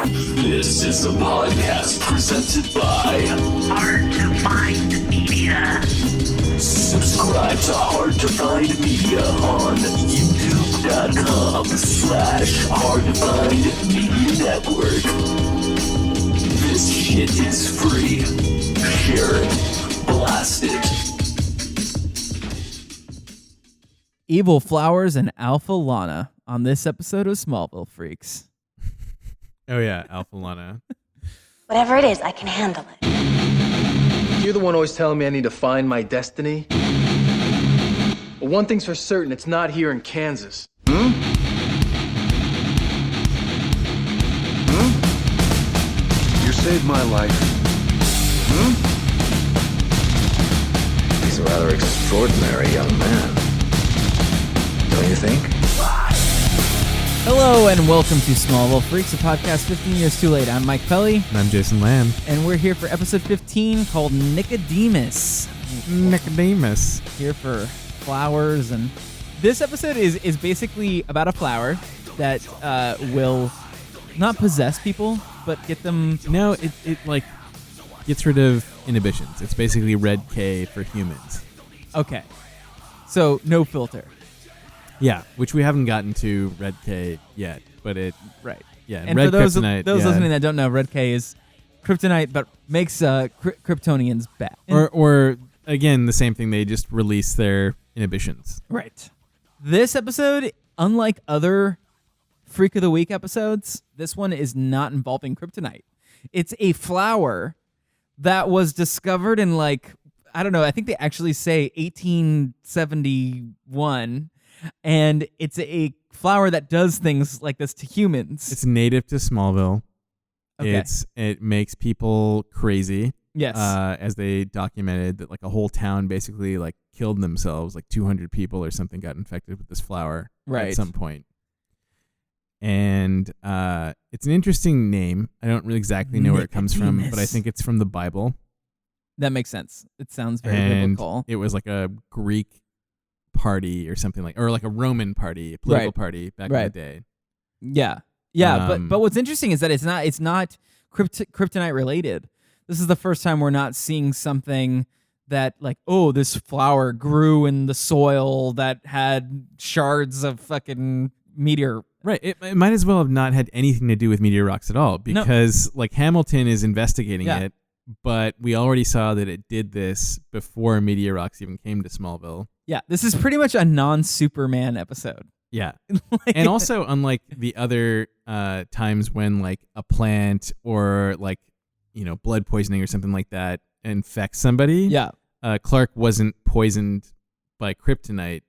This is a podcast presented by Hard to Find Media. Subscribe to Hard to Find Media on youtube.com/Hard to Find Media Network. This shit is free. Share it. Blast it. Evil Flowers and Alpha Lana on this episode of Smallville Freaks. Oh yeah, Alpha Lana. Whatever it is, I can handle it. You're the one always telling me I need to find my destiny. But one thing's for certain, it's not here in Kansas. You saved my life. He's a rather extraordinary young man. Don't you think? Hello and welcome to Smallville Freaks, a podcast 15 years too late. I'm Mike Pelly. And I'm Jason Lamb. And we're here for episode 15 called Nicodemus. Nicodemus. Here for flowers. And this episode is basically about a flower that will not possess people, but get them... No, it like gets rid of inhibitions. It's basically red K for humans. Okay. So, no filter. Yeah, which we haven't gotten to red K yet, but it... Right. Yeah, And red for those kryptonite, listening that don't know, red K is kryptonite, but makes Kryptonians bad. Or again, the same thing. They just release their inhibitions. Right. This episode, unlike other Freak of the Week episodes, this one is not involving kryptonite. It's a flower that was discovered in I don't know, I think they actually say 1871, and it's a flower that does things like this to humans. It's native to Smallville. Okay. It makes people crazy. Yes. As they documented that a whole town basically killed themselves, 200 people or something got infected with this flower Right. at some point. And it's an interesting name. I don't really exactly know where it comes from, but I think it's from the Bible. That makes sense. It sounds very And biblical. it was a Greek party or something or a Roman party, a political party back in the day. Yeah. But what's interesting is that it's not kryptonite related. This is the first time we're not seeing something that this flower grew in the soil that had shards of fucking meteor. Right. It might as well have not had anything to do with meteor rocks at all because Hamilton is investigating it, but we already saw that it did this before meteor rocks even came to Smallville. Yeah. This is pretty much a non-Superman episode. Yeah. And also, unlike the other times when a plant or blood poisoning or something like that infects somebody, Clark wasn't poisoned by kryptonite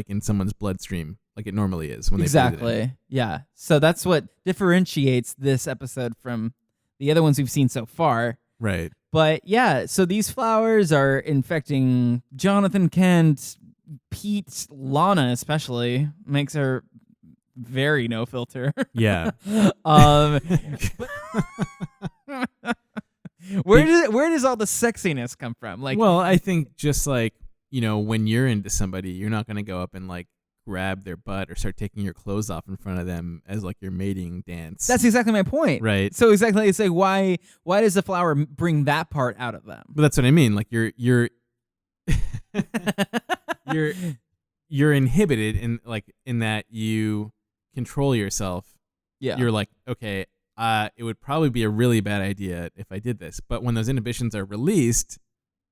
in someone's bloodstream like it normally is when they breathe it in. Exactly. Yeah. So that's what differentiates this episode from the other ones we've seen so far. Right. But yeah, so these flowers are infecting Jonathan Kent, Pete, Lana especially, makes her very no filter. Yeah. Where does all the sexiness come from? Well, I think just when you're into somebody, you're not going to go up and grab their butt or start taking your clothes off in front of them as your mating dance. That's exactly my point. Right. So exactly, it's why does the flower bring that part out of them? But that's what I mean. You're you're inhibited in that you control yourself. Yeah. You're okay, it would probably be a really bad idea if I did this. But when those inhibitions are released,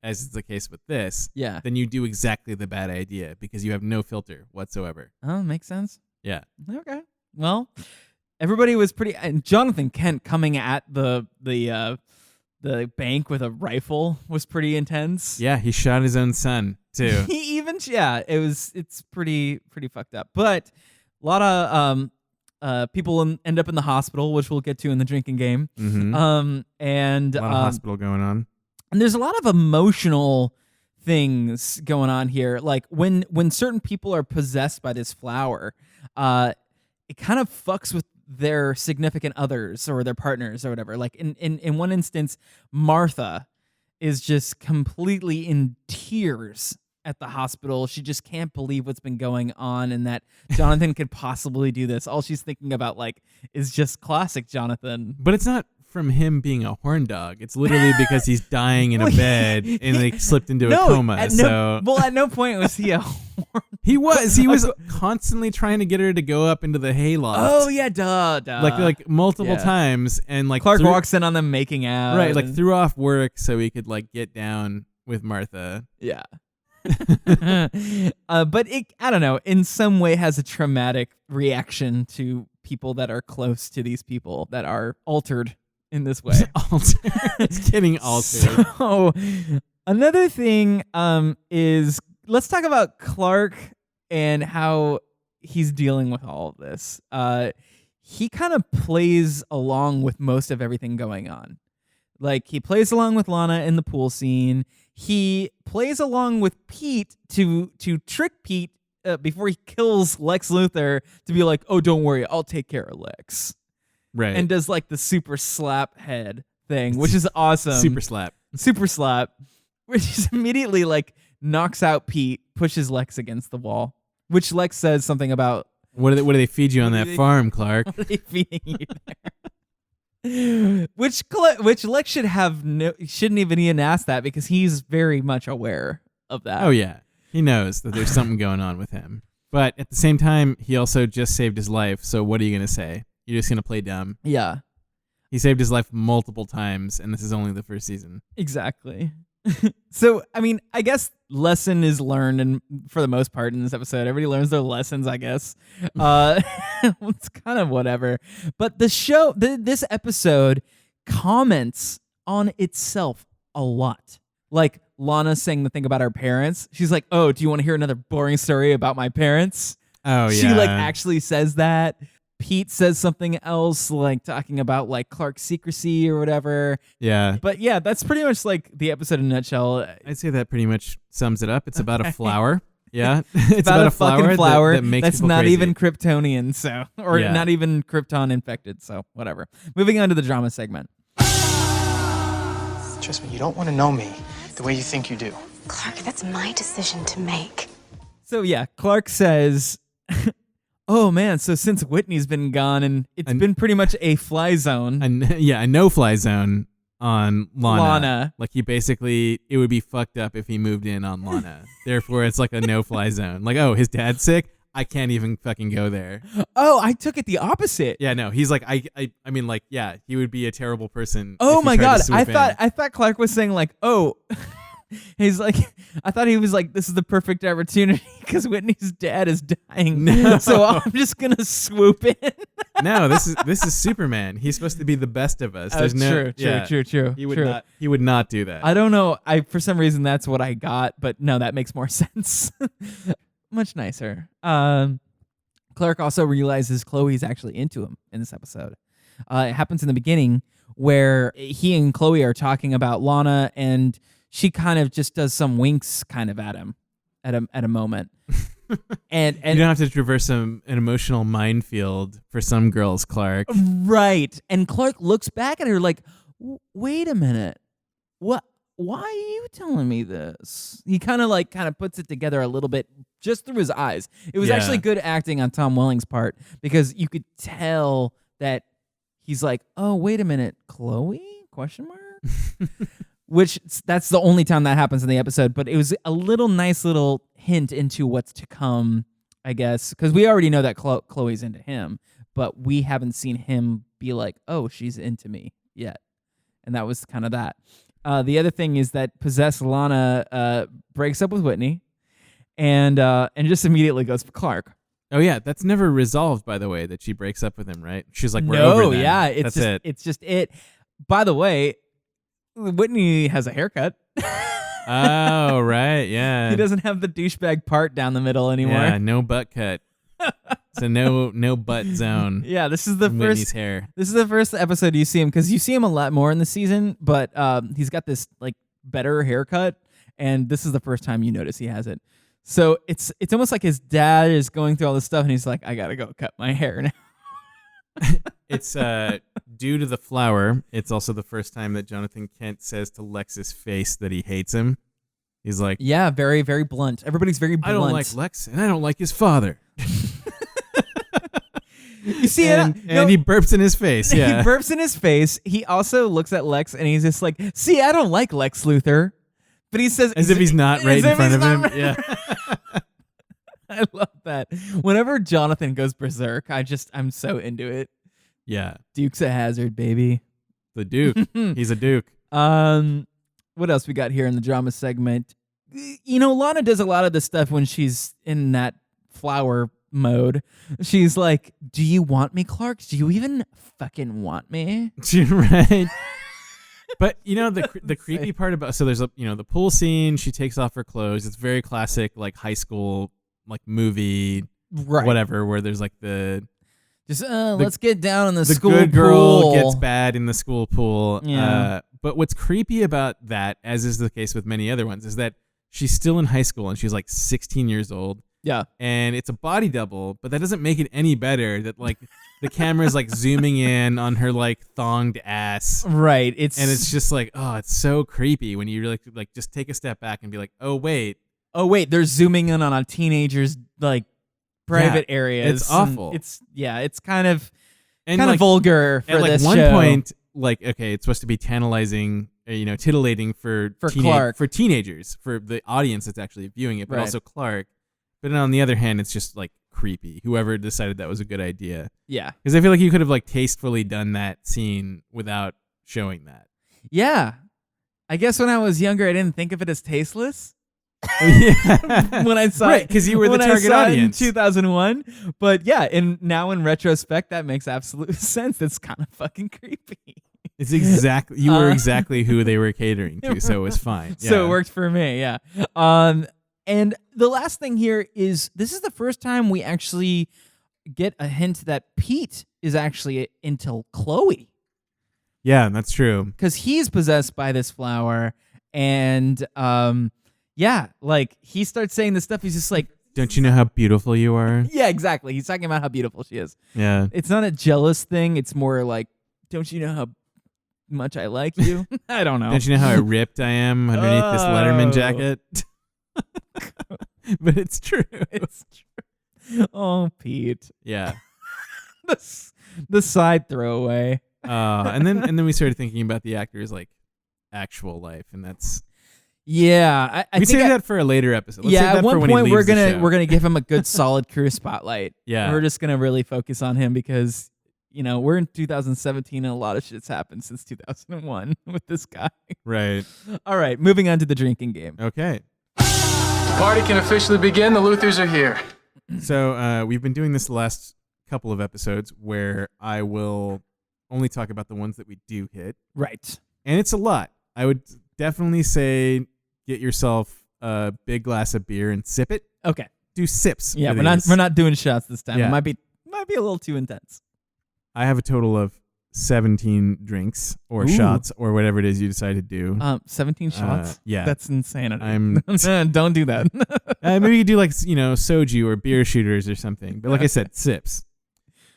as is the case with this, then you do exactly the bad idea because you have no filter whatsoever. Oh, makes sense. Yeah. Okay. Well, everybody was pretty. And Jonathan Kent coming at the bank with a rifle was pretty intense. Yeah, he shot his own son too. It's pretty fucked up. But a lot of people end up in the hospital, which we'll get to in the drinking game. Mm-hmm. And a lot of hospital going on. And there's a lot of emotional things going on here. When certain people are possessed by this flower, it kind of fucks with their significant others or their partners or whatever. In one instance, Martha is just completely in tears at the hospital. She just can't believe what's been going on and that Jonathan could possibly do this. All she's thinking about like is just classic Jonathan. But it's not from him being a horn dog. It's literally because he's dying in a bed and they slipped into a coma. At no point was he a horn. He was constantly trying to get her to go up into the hayloft. Oh yeah, duh. Like multiple times, and like Clark walks in on them making out. Right, like threw off work so he could like get down with Martha. Yeah. But I don't know, in some way has a traumatic reaction to people that are close to these people that are altered in this way. It's getting altered. So another thing is, let's talk about Clark and how he's dealing with all of this. He kind of plays along with most of everything going on. Like, he plays along with Lana in the pool scene. He plays along with Pete to trick Pete before he kills Lex Luthor to be like, oh, don't worry, I'll take care of Lex. Right. And does like the super slap head thing, which is awesome. Super slap, which is immediately like knocks out Pete, pushes Lex against the wall, which Lex says something about, what do they feed you on that farm, Clark? What are they feeding you there? Which Lex shouldn't even ask that, because he's very much aware of that. Oh yeah, he knows that there's something going on with him. But at the same time, he also just saved his life. So what are you gonna say? You're just gonna play dumb? Yeah. He saved his life multiple times, and this is only the first season. Exactly. So, I mean, I guess lesson is learned, and for the most part in this episode, everybody learns their lessons, I guess. It's kind of whatever. But the show, this episode comments on itself a lot. Like Lana saying the thing about her parents. She's like, oh, do you want to hear another boring story about my parents? Oh, yeah. She like actually says that. Pete says something else, like talking about like Clark's secrecy or whatever. Yeah. But yeah, that's pretty much like the episode in a nutshell. I'd say that pretty much sums it up. It's about a flower. Yeah. It's about a fucking flower that makes that's people not crazy. even Kryptonian, so, or Yeah. not even Krypton infected, so whatever. Moving on to the drama segment. Trust me, you don't want to know me the way you think you do. Clark, that's my decision to make. So yeah, Clark says, oh man, so since Whitney's been gone and it's been pretty much a fly zone. A no-fly zone on Lana. Like it would be fucked up if he moved in on Lana. Therefore, it's like a no-fly zone. Like, oh, his dad's sick? I can't even fucking go there. Oh, I took it the opposite. Yeah, no, he's like, I mean, like, yeah, he would be a terrible person. Oh if he my tried God. to swoop in. I thought Clark was saying like, oh, he's like, I thought he was like, this is the perfect opportunity because Whitney's dad is dying. No. So I'm just going to swoop in. No, this is Superman. He's supposed to be the best of us. There's True. He would not do that. I don't know. For some reason that's what I got, but no, that makes more sense. Much nicer. Clark also realizes Chloe's actually into him in this episode. It happens in the beginning where he and Chloe are talking about Lana, and she kind of just does some winks kind of at him at a moment. and you don't have to traverse an emotional minefield for some girls, Clark. Right. And Clark looks back at her like, wait a minute. What? Why are you telling me this? He kind of puts it together a little bit just through his eyes. It was actually good acting on Tom Welling's part, because you could tell that he's like, oh, wait a minute, Chloe? Question mark? Which that's the only time that happens in the episode, but it was a nice little hint into what's to come, I guess, because we already know that Chloe's into him, but we haven't seen him be like, oh, she's into me yet. And that was kind of that. The other thing is that possessed Lana breaks up with Whitney and just immediately goes for Clark. Oh yeah, that's never resolved, by the way, that she breaks up with him, right? She's like, we're no, over then. Yeah, It's just it. By the way, Whitney has a haircut. Oh, right, yeah. He doesn't have the douchebag part down the middle anymore. Yeah, no butt cut. It's a no butt zone. Yeah, this is the Whitney's hair. This is the first episode you see him, because you see him a lot more in the season, but he's got this like better haircut, and this is the first time you notice he has it. So it's almost like his dad is going through all this stuff, and he's like, I gotta go cut my hair now. It's due to the flower. It's also the first time that Jonathan Kent says to Lex's face that he hates him. He's like, yeah, very, very blunt. Everybody's very blunt. I don't like Lex, and I don't like his father. You see and he burps in his face. Yeah, he burps in his face. He also looks at Lex and he's just like, see, I don't like Lex Luthor. But he says... As if he's not right in front of him. Yeah. I love that. Whenever Jonathan goes berserk, I'm so into it. Yeah. Duke's a hazard, baby. The Duke. He's a Duke. What else we got here in the drama segment? Lana does a lot of the stuff when she's in that flower mode. She's like, do you want me, Clark? Do you even fucking want me? Right. But the creepy part about, so there's the pool scene, she takes off her clothes. It's very classic like high school like movie, right? Whatever, where there's like let's get down in the school good girl pool. Gets bad in the school pool. Yeah. But what's creepy about that, as is the case with many other ones, is that she's still in high school and she's like 16 years old. Yeah. And it's a body double, but that doesn't make it any better that like the camera's like zooming in on her like thonged ass. Right. And it's just like, oh, it's so creepy when you really like just take a step back and be like, oh wait, they're zooming in on a teenager's like private areas. It's awful. It's kind of vulgar for this show. At one point, like, okay, it's supposed to be tantalizing, titillating for Clark, for teenagers, for the audience that's actually viewing it, but right. also Clark. But on the other hand, it's just like creepy. Whoever decided that was a good idea. Yeah. Because I feel like you could have like tastefully done that scene without showing that. Yeah. I guess when I was younger, I didn't think of it as tasteless. Yeah. When I saw right, because you were the target audience in 2001. But yeah, now in retrospect, that makes absolute sense. It's kind of fucking creepy. It's exactly, you were exactly who they were catering to, so it was fine. Yeah. So it worked for me, yeah. And the last thing here is this is the first time we actually get a hint that Pete is actually into Chloe. Yeah, that's true. Because he's possessed by this flower. And like he starts saying this stuff. He's just like, don't you know how beautiful you are? Yeah, exactly. He's talking about how beautiful she is. Yeah. It's not a jealous thing. It's more like, don't you know how much I like you? I don't know. Don't you know how ripped I am underneath this Letterman jacket? But it's true. It's true. Oh, Pete. Yeah. the side throwaway. And then we started thinking about the actor's like actual life, and that's I we think save that for a later episode. Let's save at that one for when he point leaves we're gonna give him a good solid career spotlight. Yeah, we're just gonna really focus on him because we're in 2017 and a lot of shit's happened since 2001 with this guy. Right. All right, moving on to the drinking game. Okay. Party can officially begin. The Luthors are here. So we've been doing this the last couple of episodes where I will only talk about the ones that we do hit. Right. And it's a lot. I would definitely say get yourself a big glass of beer and sip it. Okay. Do sips. Yeah, we're not doing shots this time. Yeah. It might be a little too intense. I have a total of 17 drinks or shots or whatever it is you decide to do. 17 shots? Yeah. That's insanity. Don't do that. Maybe you do like, soju or beer shooters or something. But like I said, sips.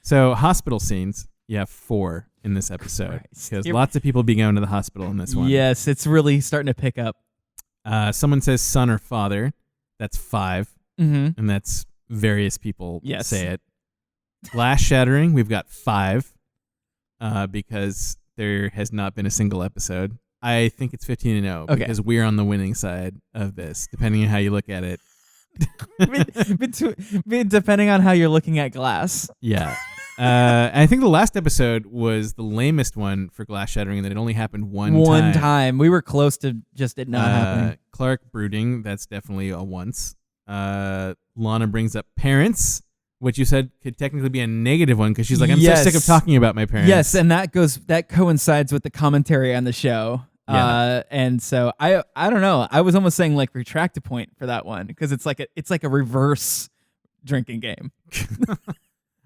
So hospital scenes, you have 4 in this episode. Because lots of people be going to the hospital in this one. Yes, it's really starting to pick up. Someone says son or father. That's 5. Mm-hmm. And that's various people Yes. say it. Glass shattering, we've got 5. Because there has not been a single episode. I think it's 15-0 because we're on the winning side of this, depending on how you look at it. Depending on how you're looking at glass. Yeah. I think the last episode was the lamest one for glass shattering, and that it only happened one time. We were close to just it not happening. Clark brooding, that's definitely a once. Lana brings up parents, which you said could technically be a negative one because she's like, I'm so sick of talking about my parents. Yes, and that coincides with the commentary on the show. Yeah. And so I don't know. I was almost saying like retract a point for that one because it's like a reverse drinking game.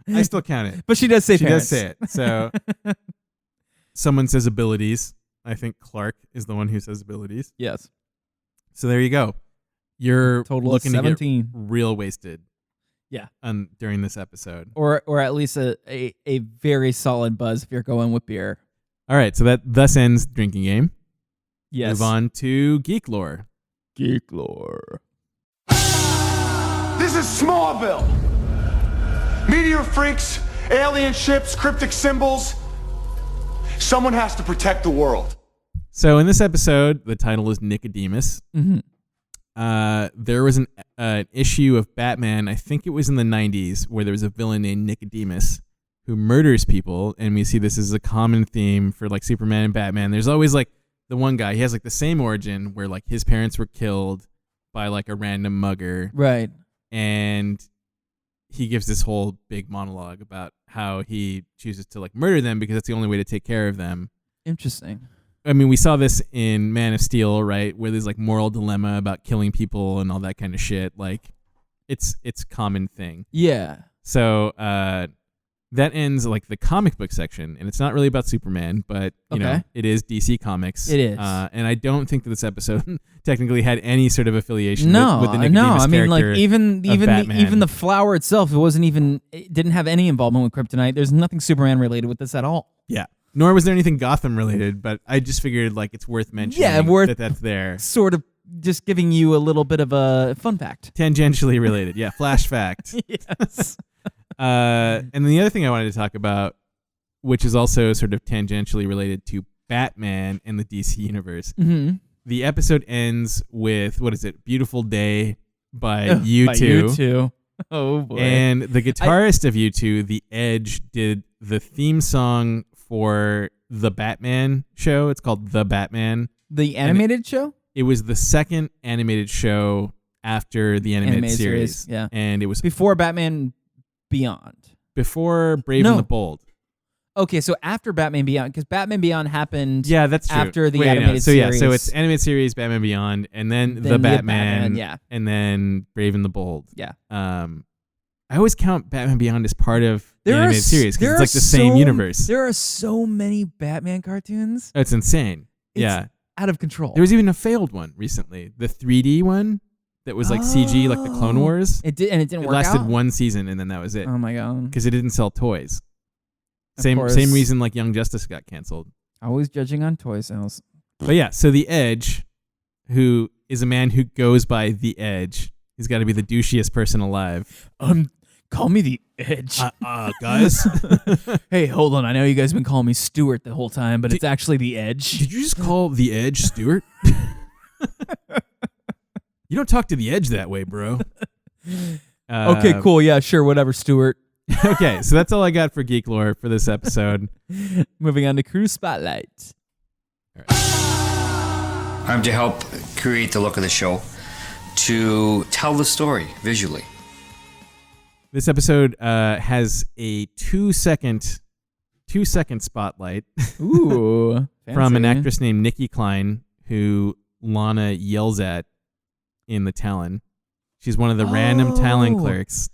I still count it. But she does say she parents. does say it. So someone says abilities. I think Clark is the one who says abilities. Yes. So there you go. You're total looking of 17. To get real wasted. Yeah. During this episode. Or at least a very solid buzz if you're going with beer. All right. So that thus ends drinking game. Yes. Move on to geek lore. Geek lore. This is Smallville. Meteor freaks, alien ships, cryptic symbols. Someone has to protect the world. So in this episode, the title is Nicodemus. Mm-hmm. There was an issue of Batman, I think it was in the 90s, where there was a villain named Nicodemus who murders people, and we see this as a common theme for like Superman and Batman. There's always like the one guy, he has like the same origin where like his parents were killed by like a random mugger. Right. And he gives this whole big monologue about how he chooses to like murder them because that's the only way to take care of them. Interesting. I mean, we saw this in Man of Steel, right? Where there's like moral dilemma about killing people and all that kind of shit. Like it's a common thing. Yeah. So, that ends like the comic book section, and it's not really about Superman, but you know, it is DC Comics. It is. And I don't think that this episode technically had any sort of affiliation with the Nicodemus no. I mean, like character even the flower itself, it didn't have any involvement with kryptonite. There's nothing Superman related with this at all. Yeah. Nor was there anything Gotham related, but I just figured like it's worth mentioning that that's there. Sort of just giving you a little bit of a fun fact. Tangentially related. Yeah, flash fact. Yes. And then the other thing I wanted to talk about, which is also sort of tangentially related to Batman and the DC universe. Mm-hmm. The episode ends with, what is it? Beautiful Day by U2. By U2. Oh, boy. And the guitarist of U2, The Edge, did the theme song for the Batman show. It's called The Batman. The animated show? It was the second animated show after the animated series. Yeah. And it was before Batman Beyond. Before Brave and the Bold. Okay, so after Batman Beyond, because Batman Beyond happened that's true. After the animated series. So it's animated series, Batman Beyond, and then the Batman, and then Brave and the Bold. Yeah. I always count Batman Beyond as part of the animated series because it's like the same universe. There are so many Batman cartoons. It's insane. It's out of control. There was even a failed one recently, the 3D one that was like CG, like the Clone Wars. It didn't work out? It lasted one season and then that was it. Oh my god. Because it didn't sell toys. Same reason like Young Justice got canceled. Always judging on toy sales. But yeah, so The Edge, who is a man who goes by The Edge, he's got to be the douchiest person alive. Call me The Edge. Guys. Hey, hold on. I know you guys have been calling me Stuart the whole time, but it's actually The Edge. Did you just call The Edge Stuart? You don't talk to The Edge that way, bro. Okay, cool. Yeah, sure. Whatever, Stuart. Okay, so that's all I got for Geek Lore for this episode. Moving on to Crew Spotlight. I'm to help create the look of the show, to tell the story visually. This episode has a 2-second spotlight. Ooh, from an actress named Nikki Klein, who Lana yells at in the Talon. She's one of the random Talon clerks.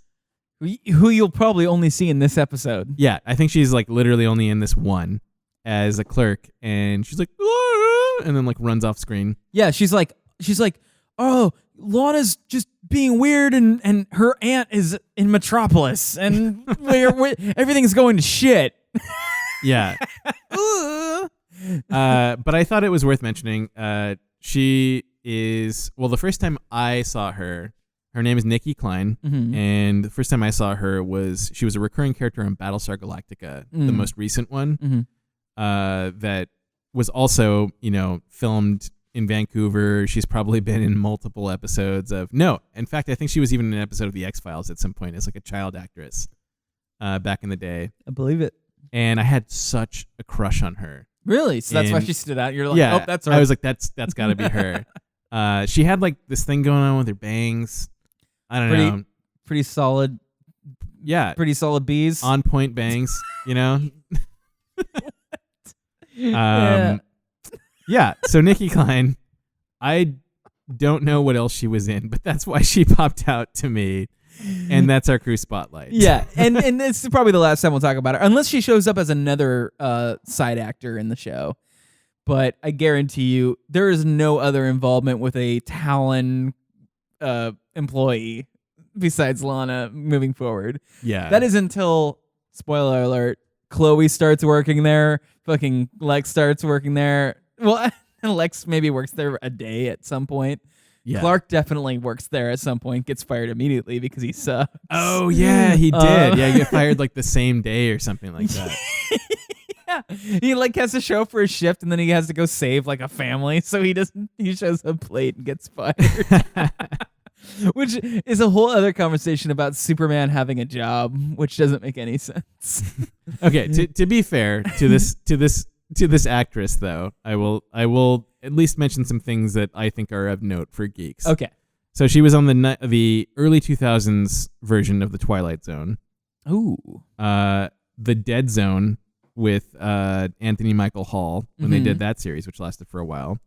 Who you'll probably only see in this episode. Yeah, I think she's like literally only in this one as a clerk, and she's like, "Aah!" and then like runs off screen. Yeah, she's like, oh, Lana's just being weird, and her aunt is in Metropolis, and everything's going to shit. Yeah. But I thought it was worth mentioning. She is, well, the first time I saw her name is Nikki Klein, and the first time I saw her she was a recurring character on Battlestar Galactica, the most recent one, that was also, filmed in Vancouver. She's probably been in multiple episodes in fact, I think she was even in an episode of The X-Files at some point as like a child actress back in the day. I believe it. And I had such a crush on her. Really? So that's why she stood out? You're like, oh, that's her. I was like, that's got to be her. She had like this thing going on with her bangs. I don't know. Pretty solid. Yeah. Pretty solid bees. On point bangs, Yeah. So Nikki Klein, I don't know what else she was in, but that's why she popped out to me. And that's our Crew Spotlight. Yeah. And this is probably the last time we'll talk about her, unless she shows up as another side actor in the show. But I guarantee you, there is no other involvement with a Talon employee besides Lana moving forward. Yeah. That is until, spoiler alert, Chloe starts working there. Fucking Lex starts working there. Well, Lex maybe works there a day at some point. Yeah. Clark definitely works there at some point, gets fired immediately because he sucks. Oh, yeah, he did. Yeah, he got fired like the same day or something like that. Yeah. He like has to show up for a shift and then he has to go save like a family. So he shows up late and gets fired. Which is a whole other conversation about Superman having a job, which doesn't make any sense. Okay, to be fair to this actress though, I will at least mention some things that I think are of note for geeks. Okay. So she was on the early 2000s version of the Twilight Zone. Ooh. The Dead Zone with Anthony Michael Hall when they did that series, which lasted for a while.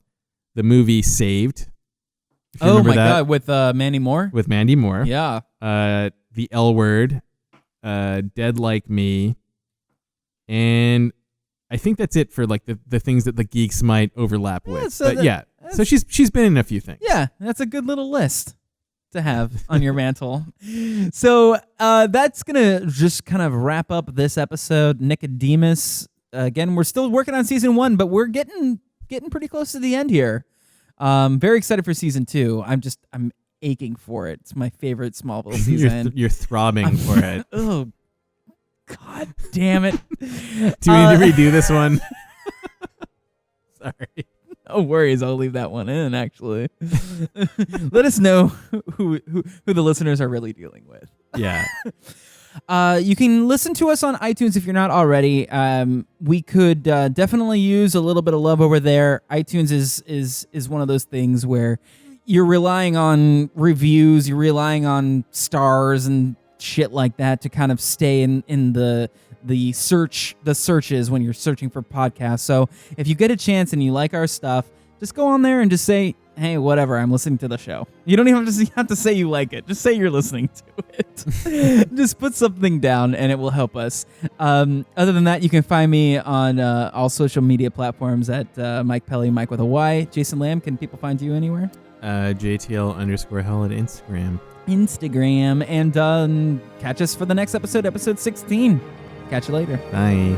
The movie Saved. Oh my God, with Mandy Moore? With Mandy Moore. Yeah. The L Word, Dead Like Me, and I think that's it for like the things that the geeks might overlap with. So she's been in a few things. Yeah, that's a good little list to have on your mantle. So that's gonna just kind of wrap up this episode. Nicodemus. Again, we're still working on season 1, but we're getting pretty close to the end here. Very excited for season 2. I'm aching for it. It's my favorite Smallville season. You're throbbing for it. Oh, God damn it. Do we need to redo this one? Sorry. No worries. I'll leave that one in, actually. Let us know who the listeners are really dealing with. Yeah. You can listen to us on iTunes if you're not already. We could definitely use a little bit of love over there. iTunes is one of those things where you're relying on reviews, you're relying on stars and shit like that to kind of stay in the searches when you're searching for podcasts. So if you get a chance and you like our stuff, just go on there and just say, hey, whatever, I'm listening to the show. You don't even have to say you like it. Just say you're listening to it. Just put something down and it will help us. Other than that, you can find me on all social media platforms at Mike Pelly, Mike with a Y. Jason Lamb, can people find you anywhere? JTL_hell at Instagram. And catch us for the next episode 16. Catch you later. Bye.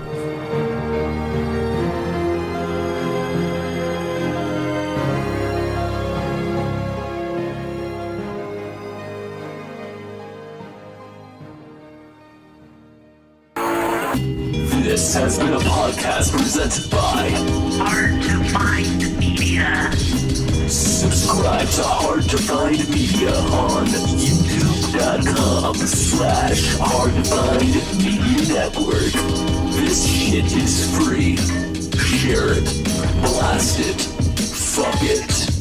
This has been a podcast presented by Hard to Find Media. Subscribe to Hard to Find Media on YouTube.com/Hard to Find Media Network. This shit is free. Share it. Blast it. Fuck it.